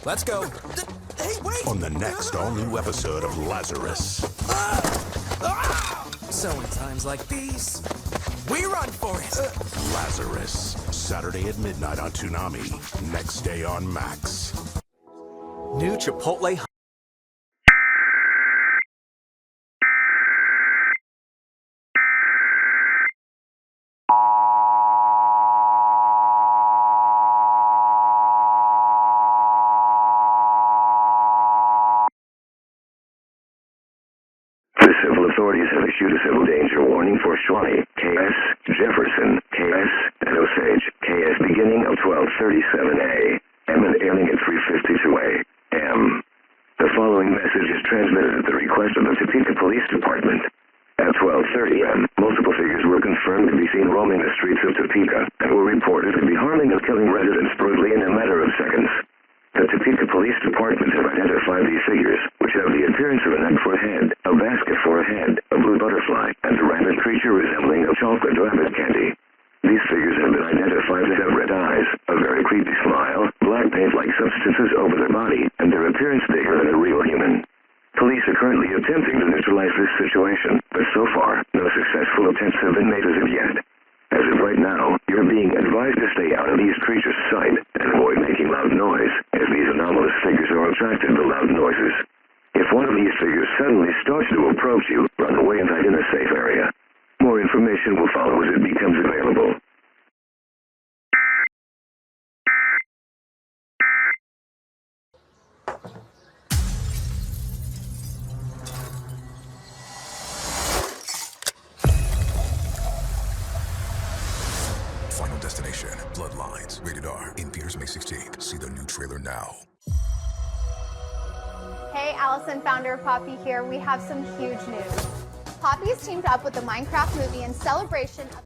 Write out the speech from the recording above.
Let's go. Hey, wait! On the next all-new episode of Lazarus. So in times like these, we run for it. Lazarus. Saturday at midnight on Toonami. Next day on Max. New Chipotle. The civil authorities have issued a civil danger warning for Shawnee, KS, Jefferson, KS, and Osage, KS beginning of 1237 AM and airing at 3:52 AM. The following message is transmitted at the request of the Topeka Police Department. At 12:30 AM, multiple figures were confirmed to be seen roaming the streets of Topeka and were reported to be harming and killing residents brutally in a matter of seconds. The Topeka Police Department have identified these figures, which have the appearance of an egg for a head, a basket for a head, a blue butterfly, and a rabbit creature resembling a chocolate rabbit candy. These figures have been identified to have red eyes, a very creepy smile, black paint-like substances over their body, and their appearance bigger than a real human. Police are currently attempting to neutralize this situation, but so far, no successful attempts have been made as of yet. As of right now, you're being advised to stay out of these creatures' sight and avoid making loud noise, as these anomalous figures are attracted to loud noises. If one of these figures suddenly starts to approach you, run away and hide in a safe area. More information will follow as it becomes available. Final Destination, Bloodlines, rated R, in theaters May 16th. See the new trailer now. Hey, Allison, founder of Poppy here. We have some huge news. Poppy has teamed up with the Minecraft movie in celebration of